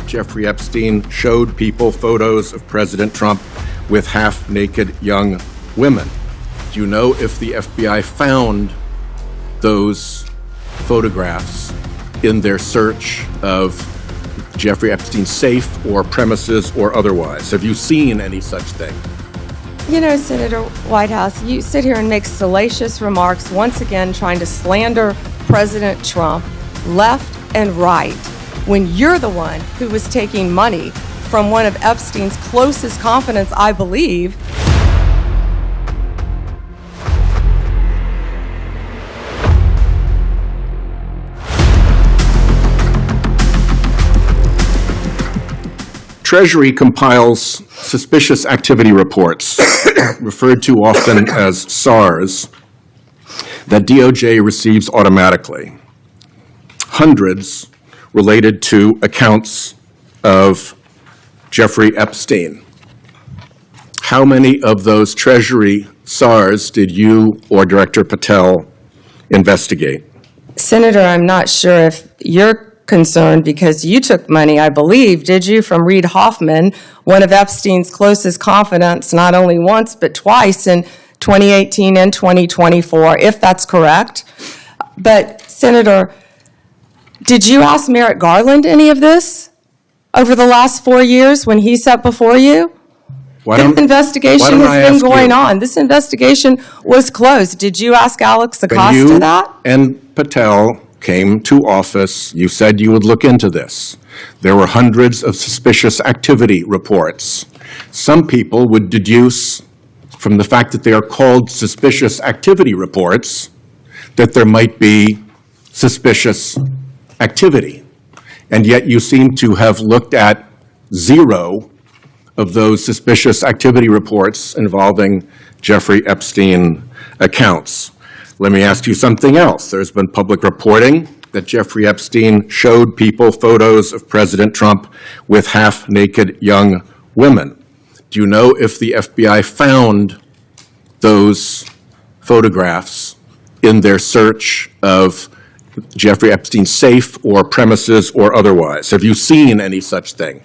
that Jeffrey Epstein showed people photos of President Trump with half-naked young women? Do you know if the FBI found those photographs in their search of Jeffrey Epstein's safe or premises or otherwise? Have you seen any such thing? You know, Senator Whitehouse, you sit here and make salacious remarks, once again trying to slander President Trump left and right, when you're the one who was taking money from one of Epstein's closest confidants, I believe. Treasury compiles suspicious activity reports, referred to often as STARES, that DOJ receives automatically. Hundreds related to accounts of Jeffrey Epstein. How many of those Treasury STARS did you or Director Patel investigate? Senator, I'm not sure if you're concerned because you took money, I believe, did you, from Reid Hoffman, one of Epstein's closest confidants, not only once but twice in 2018 and 2024, if that's correct. But, Senator, did you ask Merrick Garland any of this over the last 4 years when he sat before you? This investigation has been going on. This investigation was closed. Did you ask Alex Acosta that? And Patel came to office, you said you would look into this. There were hundreds of suspicious activity reports. Some people would deduce from the fact that they are called suspicious activity reports that there might be suspicious activity. And yet you seem to have looked at 0 of those suspicious activity reports involving Jeffrey Epstein accounts. Let me ask you something else. There's been public reporting that Jeffrey Epstein showed people photos of President Trump with half-naked young women. Do you know if the FBI found those photographs in their search of Jeffrey Epstein's safe or premises or otherwise? Have you seen any such thing?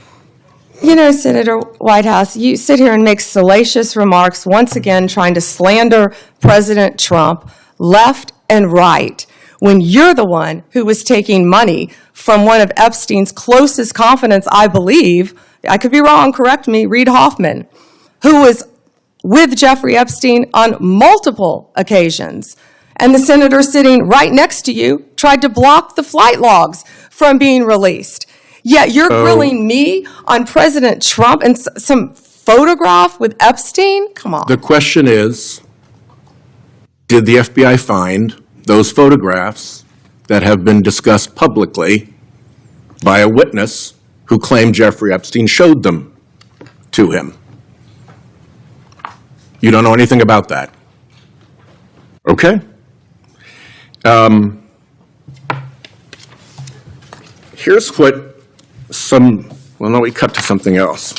You know, Senator Whitehouse, you sit here and make salacious remarks, once again trying to slander President Trump left and right, when you're the one who was taking money from one of Epstein's closest confidants, I believe, I could be wrong, correct me, Reid Hoffman, who was with Jeffrey Epstein on multiple occasions. And the senator sitting right next to you tried to block the flight logs from being released. Yet you're grilling me on President Trump and some photograph with Epstein? Come on. The question is, did the FBI find those photographs that have been discussed publicly by a witness who claimed Jeffrey Epstein showed them to him? You don't know anything about that? Okay. Here's what well, no, we cut to something else.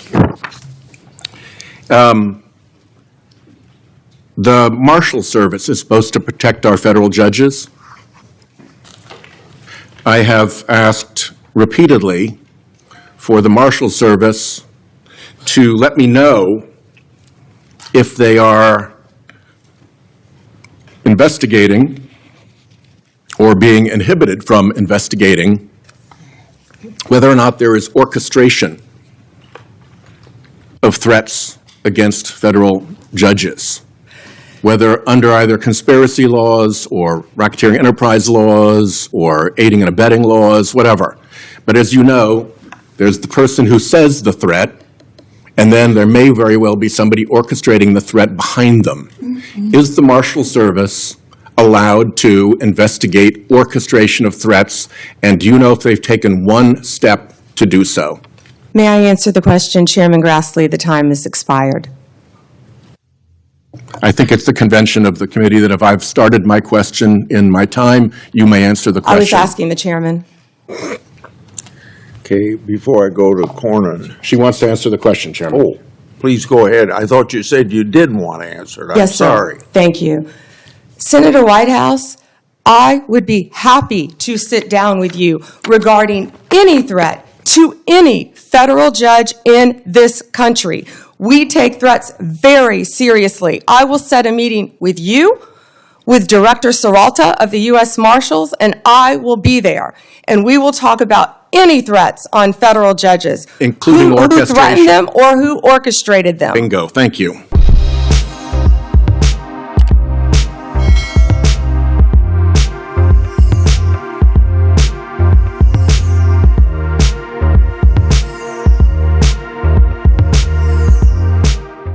The Marshal Service is supposed to protect our federal judges. I have asked repeatedly for the Marshal Service to let me know if they are investigating or being inhibited from investigating whether or not there is orchestration of threats against federal judges, whether under either conspiracy laws or racketeering enterprise laws or aiding and abetting laws, whatever. But as you know, there's the person who says the threat, and then there may very well be somebody orchestrating the threat behind them. Mm-hmm. Is the Marshal Service allowed to investigate orchestration of threats, and do you know if they've taken one step to do so? May I answer the question, Chairman Grassley? The time has expired. I think it's the convention of the committee that if I've started my question in my time, you may answer the question. I was asking the chairman. Okay, before I go to Cornyn. She wants to answer the question, Chairman. Oh, please go ahead. I thought you said you didn't want to answer it. I'm sorry. Sir. Thank you. Senator Whitehouse, I would be happy to sit down with you regarding any threat to any federal judge in this country. We take threats very seriously. I will set a meeting with you, with Director Seralta of the U.S. Marshals, and I will be there. And we will talk about any threats on federal judges. Including who threatened orchestration. them or who orchestrated them. Bingo, thank you.